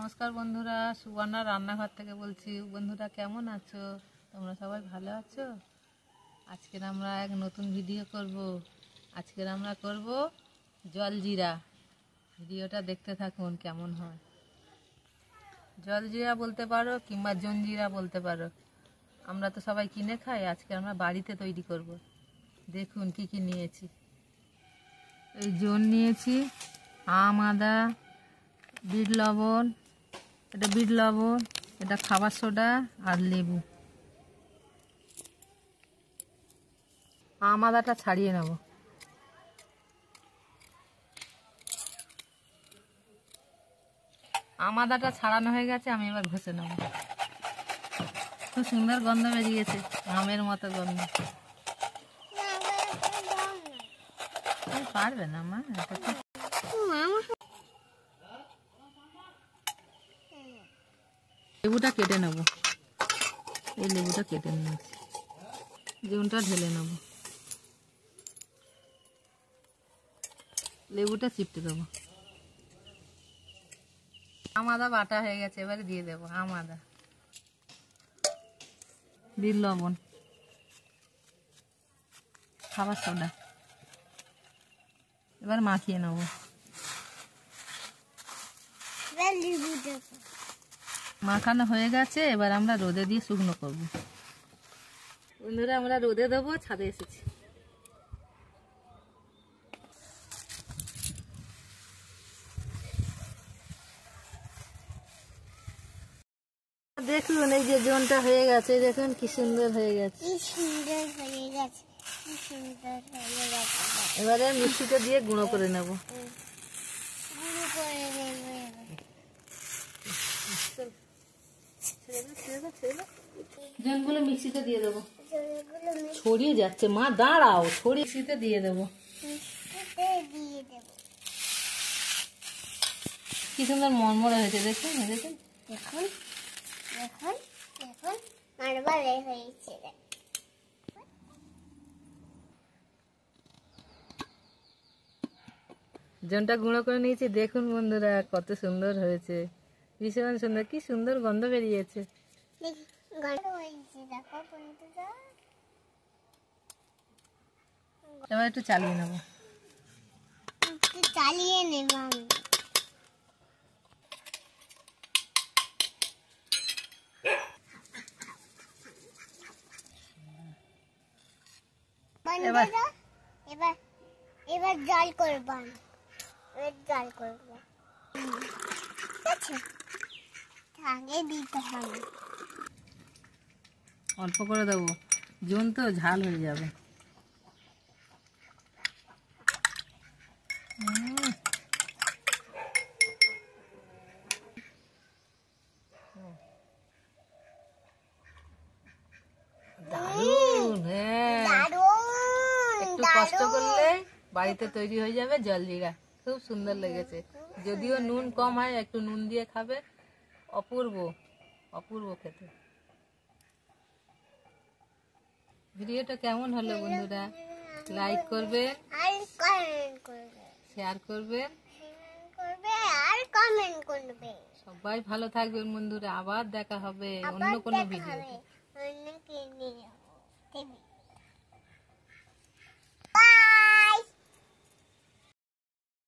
নমস্কার বন্ধুরা, সুবর্ণা রান্নাঘর থেকে বলছি। বন্ধুরা কেমন আছো? তোমরা সবাই ভালো আছো? আজকের আমরা এক নতুন ভিডিও করব। আজকের আমরা করব জলজিরা। ভিডিওটা দেখতে থাকুন কেমন হয়। জলজিরা বলতে পারো কিংবা জঞ্জিরা বলতে পারো। আমরা তো সবাই কিনে খাই, আজকে আমরা বাড়িতে তৈরি করব। দেখুন কি কি নিয়েছি। এই জন নিয়েছি, আম, আদা, বিট লবণ, এটা বিট লবণ, এটা খাবার সোডা আর লেবু। আম আদাটা ছাড়িয়ে নেব। আম আদাটা ছাড়ানো হয়ে গেছে, আমি এবার ঘষে নেব। খুব সুন্দর গন্ধ বেরিয়েছে, আমের মতো গন্ধ। পারবে না মা, লেবুটা কেটে নেব। এই লেবুটা কেটে নিয়েছি, জুনটা ঢেলে নেব। লেবুটা চিপটে দেবো। আম আদা বাটা হয়ে গেছে, এবারে দিয়ে দেবো আম আদা, বিট লবণ, খাবার সোডা। এবার মাখিয়ে নেব। মাখানো হয়ে গেছে, এবার আমরা রোদে দিয়ে শুকনো করব। বন্ধুরা আমরা রোদে দেবো, ছাদে এসেছি। দেখুন এই যে জোনটা হয়ে গেছে, দেখুন কি সুন্দর হয়ে গেছে। এবারে মিক্সিতে দিয়ে গুঁড়ো করে নেব। জোনগুলো মিক্সিতে দিয়ে দেবো। ছড়িয়ে যাচ্ছে মা, দাঁড়াও, ছড়িয়ে মিক্সিতে দিয়ে দেবো। কি সুন্দর মরমরে হয়েছে, দেখুন দেখুন দেখুন দেখুন দেখুন মরমরে হয়েছে। জনটা গুঁড়ো করে নিয়েছি, দেখুন বন্ধুরা কত সুন্দর হয়েছে, ভীষণ সুন্দর, কি সুন্দর গন্ধ বেরিয়েছে। এবার একটু চালিয়ে নেব। চালিয়ে নেব এবার এবার এবার জল করব, জল করব। আগে দিতে হবে, অল্প করে দেবো, জোন তো ঝাল হয়ে যাবে। দারুণ, হ্যাঁ, একটু কষ্ট করলে বাড়িতে তৈরি হয়ে যাবে জলজিরা। খুব সুন্দর লেগেছে, যদিও নুন কম হয়, একটু নুন দিয়ে খাবে, অপূর্ব অপূর্ব খেতে। ভিডিওটা কেমন হলো বন্ধুরা? লাইক করবেন, শেয়ার করবেন আর কমেন্ট করবেন। সবাই ভালো থাকবেন বন্ধুরা, আবার দেখা হবে অন্য কোনো ভিডিওতে।